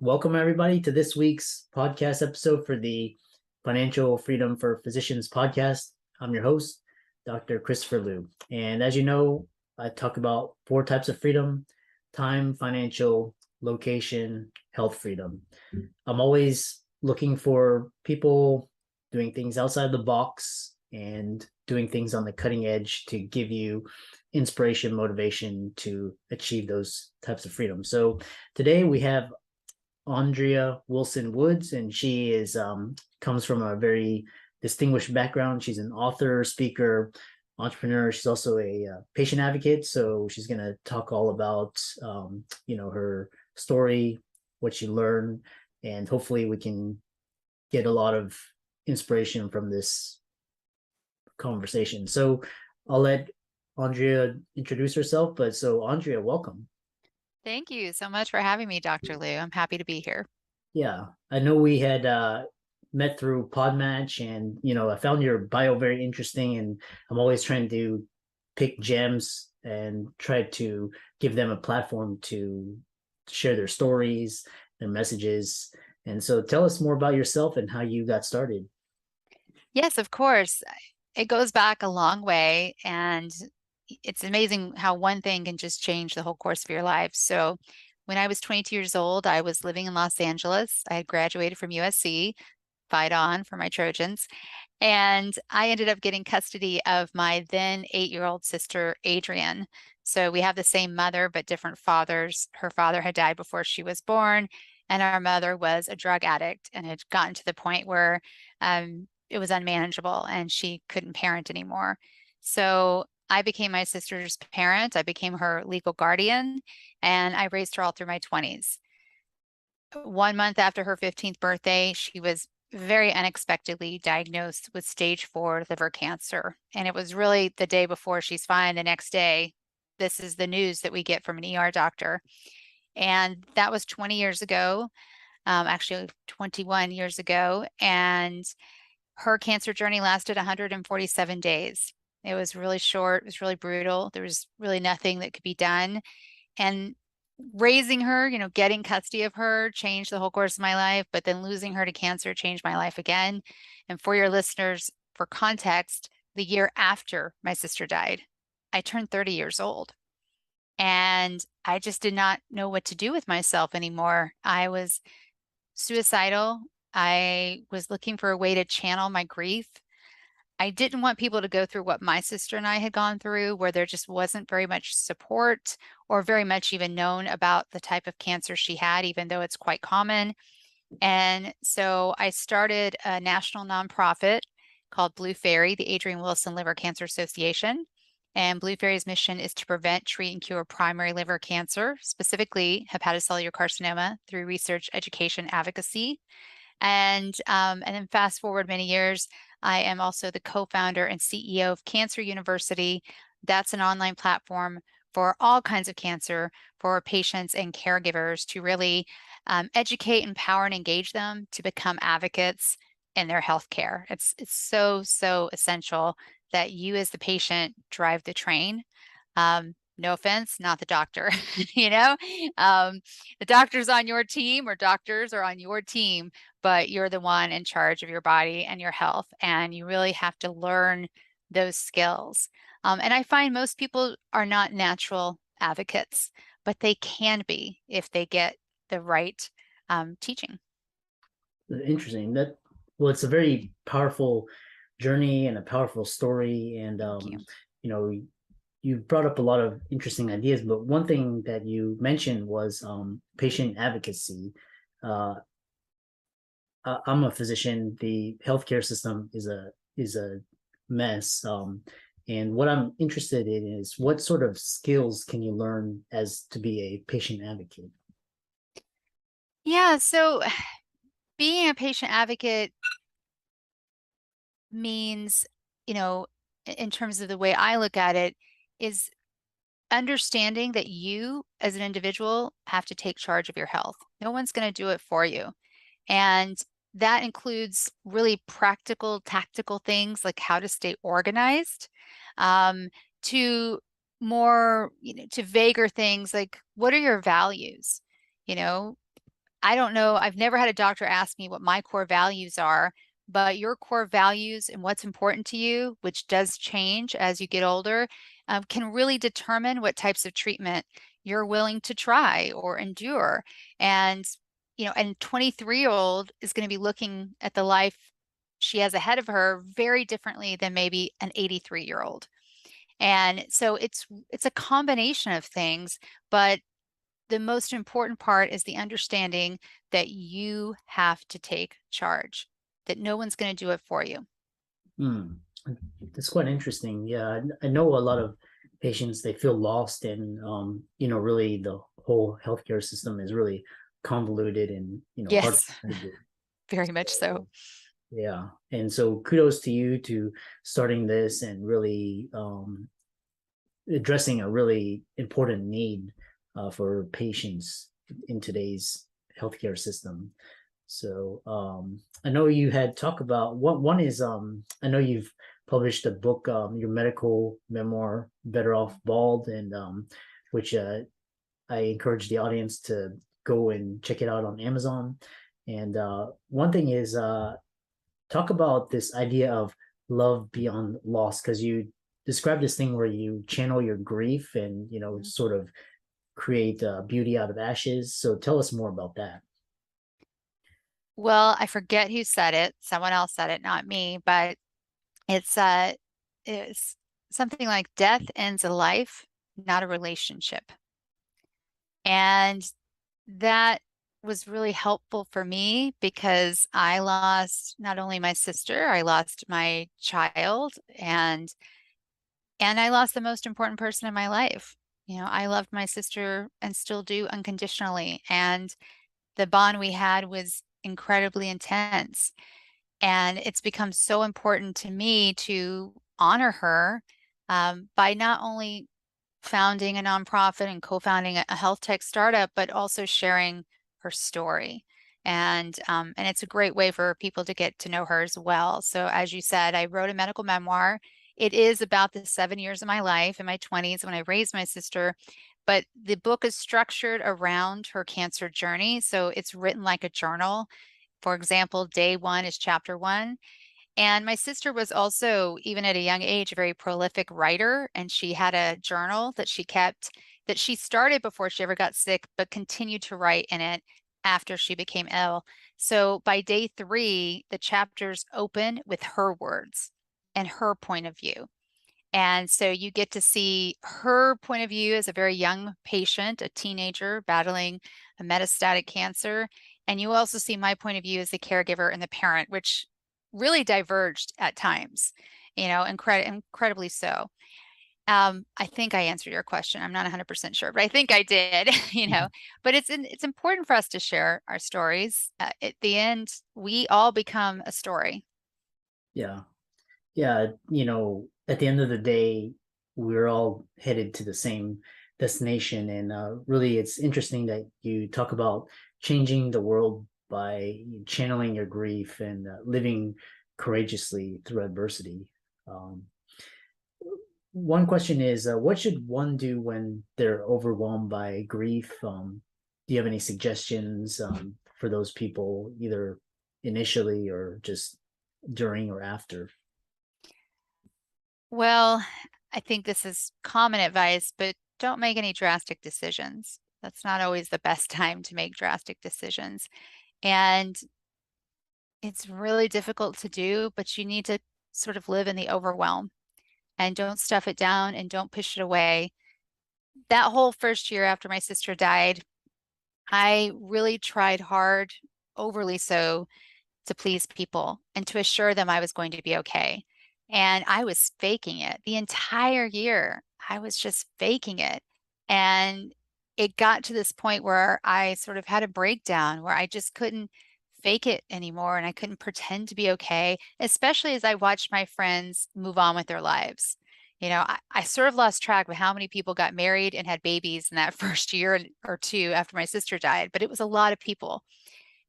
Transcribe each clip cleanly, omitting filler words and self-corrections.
Welcome everybody to this week's podcast episode for the Financial Freedom for Physicians podcast. I'm your host, Dr. Christopher Liu. And as you know, I talk about four types of freedom: time, financial, location, health freedom. I'm always looking for people doing things outside the box and doing things on the cutting edge to give you inspiration, motivation to achieve those types of freedom. So today we have Andrea Wilson Woods, and she is comes from a very distinguished background. She's an author, speaker, entrepreneur. She's also a patient advocate. So she's going to talk all about her story, what she learned, and hopefully we can get a lot of inspiration from this conversation. So I'll let Andrea introduce herself. But so Andrea, welcome. Thank you so much for having me, Dr. Liu. I'm happy to be here. Yeah, I know we had met through Podmatch, and I found your bio very interesting, and I'm always trying to pick gems and try to give them a platform to share their stories, their messages. And so tell us more about yourself and how you got started. Yes, of course. It goes back a long way, and it's amazing how one thing can just change the whole course of your life. So, when I was 22 years old, I was living in Los Angeles. I had graduated from USC, fight on for my Trojans, and I ended up getting custody of my then 8-year-old sister, Adrienne. So, we have the same mother, but different fathers. Her father had died before she was born, and our mother was a drug addict and had gotten to the point where it was unmanageable and she couldn't parent anymore. So I became my sister's parent. I became her legal guardian, and I raised her all through my 20s. 1 month after her 15th birthday, she was very unexpectedly diagnosed with stage 4 liver cancer. And it was really the day before she's fine, the next day, this is the news that we get from an ER doctor. And that was 20 years ago, actually 21 years ago. And her cancer journey lasted 147 days. It was really short. It was really brutal. There was really nothing that could be done. And raising her, getting custody of her changed the whole course of my life, but then losing her to cancer changed my life again. And for your listeners, for context, the year after my sister died, I turned 30 years old. And I just did not know what to do with myself anymore. I was suicidal. I was looking for a way to channel my grief. I didn't want people to go through what my sister and I had gone through, where there just wasn't very much support or very much even known about the type of cancer she had, even though it's quite common. And so I started a national nonprofit called Blue Faery, the Adrienne Wilson Liver Cancer Association. And Blue Faery's mission is to prevent, treat, and cure primary liver cancer, specifically hepatocellular carcinoma, through research, education, advocacy. And then fast forward many years, I am also the co-founder and CEO of Cancer University. That's an online platform for all kinds of cancer for patients and caregivers to really educate, empower, and engage them to become advocates in their healthcare. It's so essential that you as the patient drive the train. No offense, not the doctor. you know, the doctor's on your team, or doctors are on your team, but you're the one in charge of your body and your health, and you really have to learn those skills. And I find most people are not natural advocates, but they can be if they get the right teaching. Interesting. It's a very powerful journey and a powerful story, and Thank you. you know, you brought up a lot of interesting ideas, but one thing that you mentioned was patient advocacy. Uh, I'm a physician. The healthcare system is a mess. And what I'm interested in is what sort of skills can you learn as to be a patient advocate? Yeah, so being a patient advocate means, in terms of the way I look at it, is understanding that you as an individual have to take charge of your health. No one's going to do it for you. And that includes really practical, tactical things like how to stay organized, to more, to vaguer things like what are your values? You know, I don't know. I've never had a doctor ask me what my core values are, but your core values and what's important to you, which does change as you get older, can really determine what types of treatment you're willing to try or endure. And, and 23-year-old is going to be looking at the life she has ahead of her very differently than maybe an 83-year-old. And so it's a combination of things, but the most important part is the understanding that you have to take charge, that no one's going to do it for you. Hmm. That's quite interesting. Yeah, I know a lot of patients, they feel lost, and really the whole healthcare system is really convoluted and hard to Yes, navigate. very much so. So yeah, and so kudos to you to starting this and really addressing a really important need for patients in today's healthcare system. So I know you had talked about one is I know you've published a book, your medical memoir, Better Off Bald, and which I encourage the audience to go and check it out on Amazon. And one thing is talk about this idea of love beyond loss, because you describe this thing where you channel your grief and sort of create beauty out of ashes. So tell us more about that. Well, I forget who said it. Someone else said it, not me, but it's it's something like death ends a life, not a relationship. And that was really helpful for me because I lost not only my sister, I lost my child, and I lost the most important person in my life. I loved my sister and still do unconditionally, and the bond we had was incredibly intense. And it's become so important to me to honor her by not only founding a nonprofit and co-founding a health tech startup, but also sharing her story. And it's a great way for people to get to know her as well. So as you said, I wrote a medical memoir. It is about the 7 years of my life in my 20s when I raised my sister, but the book is structured around her cancer journey. So it's written like a journal. For example, day one is chapter one. And my sister was also, even at a young age, a very prolific writer. And she had a journal that she kept, that she started before she ever got sick, but continued to write in it after she became ill. So by day three, the chapters open with her words and her point of view. And so you get to see her point of view as a very young patient, a teenager battling a metastatic cancer. And you also see my point of view as the caregiver and the parent, which really diverged at times, incredibly so. I think I answered your question. I'm not 100% sure, but I think I did, but it's important for us to share our stories. At the end, we all become a story. Yeah. Yeah, at the end of the day, we're all headed to the same destination. And really, it's interesting that you talk about changing the world by channeling your grief and living courageously through adversity. Um, One question is, what should one do when they're overwhelmed by grief? Do you have any suggestions for those people, either initially or just during or after? Well, I think this is common advice, but don't make any drastic decisions. That's not always the best time to make drastic decisions. And it's really difficult to do, but you need to sort of live in the overwhelm and don't stuff it down and don't push it away. That whole first year after my sister died, I really tried hard, overly so, to please people and to assure them I was going to be okay. And I was faking it the entire year. I was just faking it. And it got to this point where I sort of had a breakdown where I just couldn't fake it anymore and I couldn't pretend to be okay, especially as I watched my friends move on with their lives. I sort of lost track of how many people got married and had babies in that first year or two after my sister died, but it was a lot of people.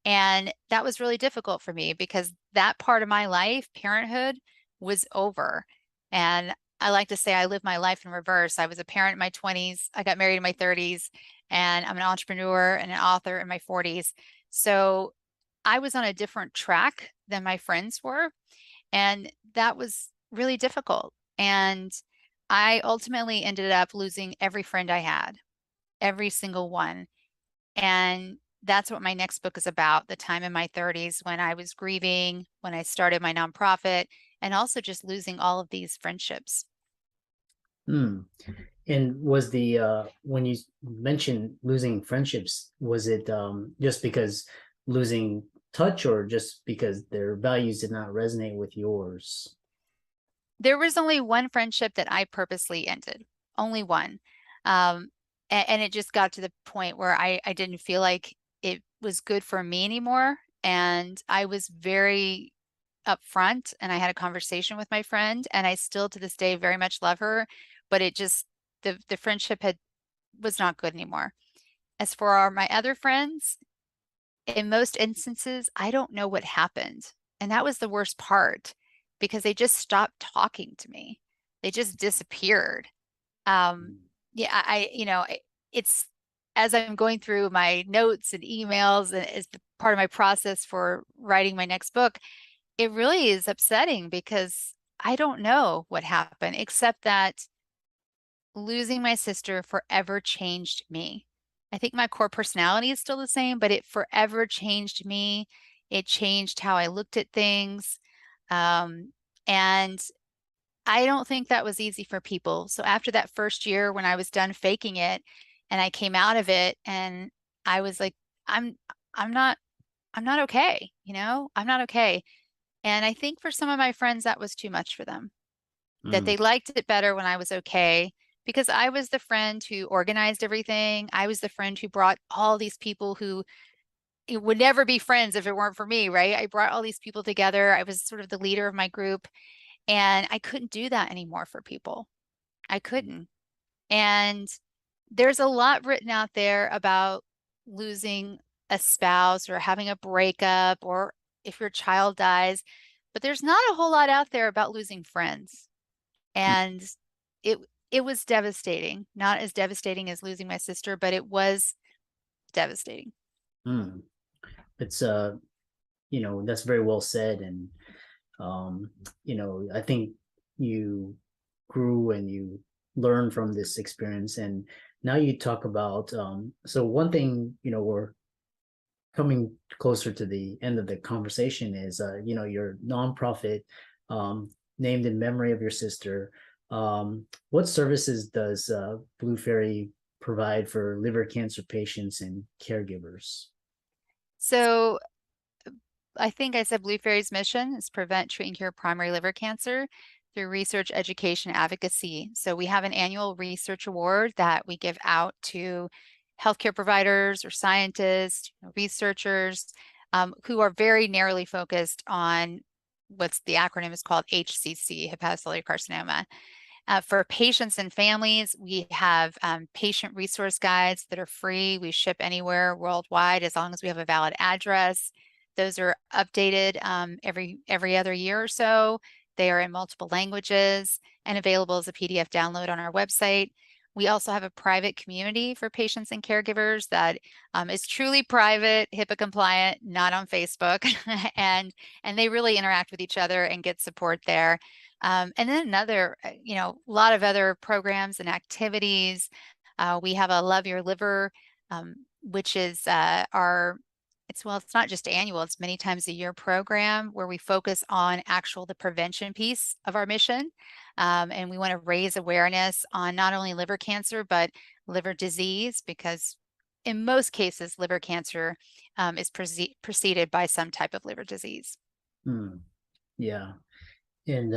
And that was really difficult for me because that part of my life, parenthood, was over. And I like to say I lived my life in reverse. I was a parent in my 20s, I got married in my 30s, and I'm an entrepreneur and an author in my 40s. So I was on a different track than my friends were, and that was really difficult. And I ultimately ended up losing every friend I had, every single one. And that's what my next book is about, the time in my 30s when I was grieving, when I started my nonprofit, and also just losing all of these friendships. Hmm. And was the when you mentioned losing friendships, was it just because losing touch or just because their values did not resonate with yours? There was only one friendship that I purposely ended, only one. Um, and it just got to the point where I didn't feel like it was good for me anymore. And I was very upfront and I had a conversation with my friend, and I still to this day very much love her, but it just the friendship had was not good anymore. As for my other friends, in most instances, I don't know what happened. And that was the worst part because they just stopped talking to me. They just disappeared. Um, yeah, it's as I'm going through my notes and emails and as part of my process for writing my next book, it really is upsetting because I don't know what happened, except that losing my sister forever changed me. I think my core personality is still the same, but it forever changed me. It changed how I looked at things. Um, and I don't think that was easy for people. So after that first year when I was done faking it and I came out of it and I was like, I'm I'm not I'm not okay, I'm not okay. And I think for some of my friends that was too much for them, that Mm, they liked it better when I was okay because I was the friend who organized everything. I was the friend who brought all these people who it would never be friends if it weren't for me, right? I brought all these people together. I was sort of the leader of my group, and I couldn't do that anymore for people. I couldn't. And there's a lot written out there about losing a spouse or having a breakup or if your child dies, but there's not a whole lot out there about losing friends. And it it was devastating. Not as devastating as losing my sister, but it was devastating. mm. It's that's very well said. And I think you grew and you learned from this experience. And now you talk about so one thing, we're coming closer to the end of the conversation is your nonprofit, um named in memory of your sister. What services does Blue Faery provide for liver cancer patients and caregivers? So I think I said Blue Fairy's mission is prevent, treat, and cure primary liver cancer through research, education, advocacy. So we have an annual research award that we give out to healthcare providers or scientists, researchers who are very narrowly focused on what's the acronym is called HCC, hepatocellular carcinoma. For patients and families, we have patient resource guides that are free. We ship anywhere worldwide as long as we have a valid address. Those are updated every other year or so. They are in multiple languages and available as a PDF download on our website. We also have a private community for patients and caregivers that is truly private, HIPAA compliant, not on Facebook, and they really interact with each other and get support there. And then a lot of other programs and activities. We have a Love Your Liver, which is it's not just annual, it's many times a year program where we focus on the prevention piece of our mission. And we want to raise awareness on not only liver cancer, but liver disease, because in most cases, liver cancer is preceded by some type of liver disease. Hmm. Yeah. And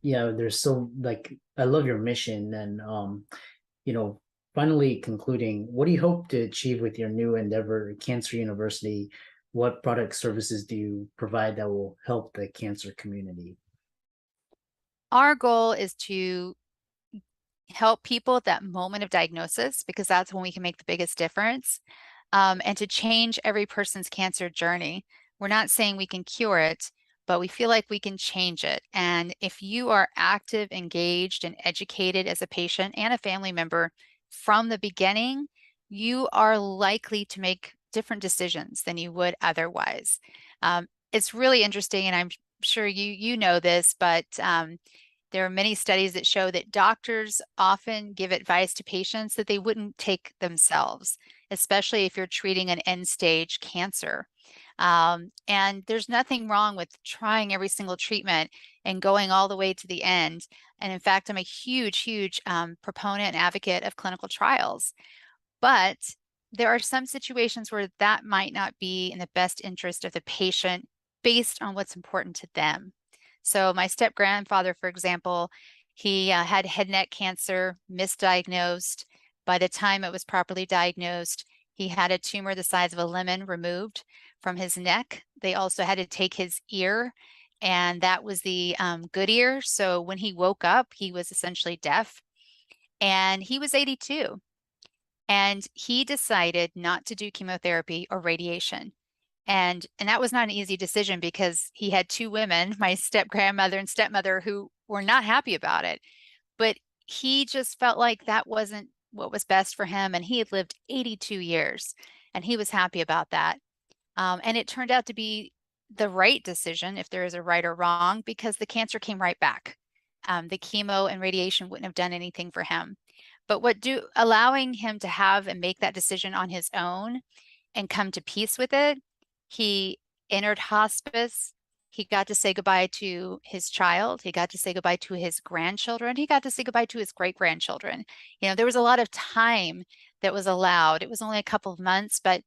yeah, there's so like I love your mission. And you know finally concluding, what do you hope to achieve with your new endeavor, Cancer University? What product services do you provide that will help the cancer community? Our goal is to help people at that moment of diagnosis, because that's when we can make the biggest difference, and to change every person's cancer journey. We're not saying we can cure it, but we feel like we can change it. And if you are active, engaged, and educated as a patient and a family member from the beginning, you are likely to make different decisions than you would otherwise. It's really interesting, and I'm sure you know this, but there are many studies that show that doctors often give advice to patients that they wouldn't take themselves, especially if you're treating an end-stage cancer. And there's nothing wrong with trying every single treatment and going all the way to the end. And in fact, I'm a huge proponent and advocate of clinical trials. But there are some situations where that might not be in the best interest of the patient based on what's important to them. So my step-grandfather, for example, he had head and neck cancer, misdiagnosed. By the time it was properly diagnosed, he had a tumor the size of a lemon removed from his neck. They also had to take his ear, and that was the good ear. So when he woke up, he was essentially deaf, and he was 82. And he decided not to do chemotherapy or radiation. And that was not an easy decision because he had two women, my step-grandmother and stepmother, who were not happy about it. But he just felt like that wasn't what was best for him. And he had lived 82 years, and he was happy about that. And it turned out to be the right decision, if there is a right or wrong, because the cancer came right back. The chemo and radiation wouldn't have done anything for him. But allowing him to have and make that decision on his own and come to peace with it, he entered hospice. He got to say goodbye to his child. He got to say goodbye to his grandchildren. He got to say goodbye to his great-grandchildren. There was a lot of time that was allowed. It was only a couple of months, but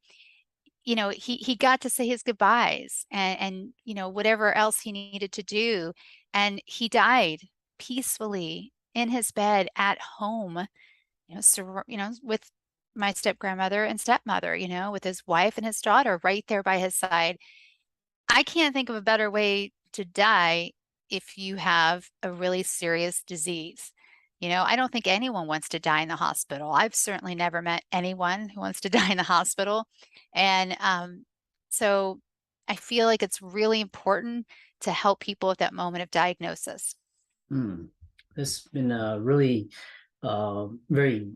he got to say his goodbyes and whatever else he needed to do. And he died peacefully in his bed at home, with my step-grandmother and stepmother, with his wife and his daughter right there by his side. I can't think of a better way to die if you have a really serious disease. I don't think anyone wants to die in the hospital. I've certainly never met anyone who wants to die in the hospital. And so I feel like it's really important to help people at that moment of diagnosis. It's been a really very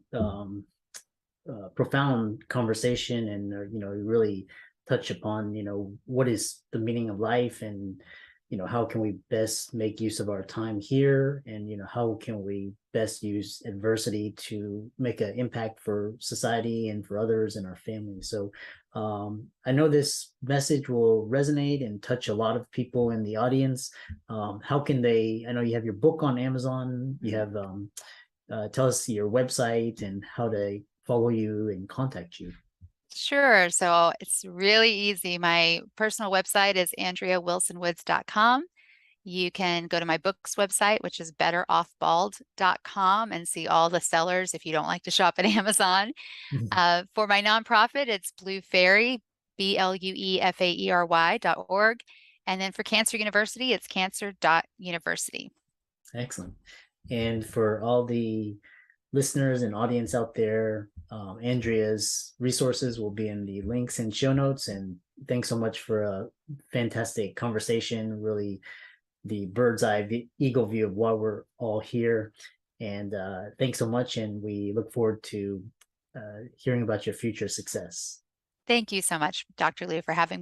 profound conversation, and really touch upon what is the meaning of life, and how can we best make use of our time here, and how can we best use adversity to make an impact for society and for others and our family. So I know this message will resonate and touch a lot of people in the audience. How can I know you have your book on Amazon, you have tell us your website and how to follow you and contact you. Sure. So it's really easy. My personal website is AndreaWilsonWoods.com. You can go to my book's website, which is betteroffbald.com, and see all the sellers if you don't like to shop at Amazon. For my nonprofit, it's Blue Faery, BLUEFAERY.org. And then for Cancer University, it's cancer.university. Excellent. And for all the listeners and audience out there, Andrea's resources will be in the links and show notes. And thanks so much for a fantastic conversation, really the bird's eye eagle view of why we're all here. And thanks so much. And we look forward to hearing about your future success. Thank you so much, Dr. Liu, for having me.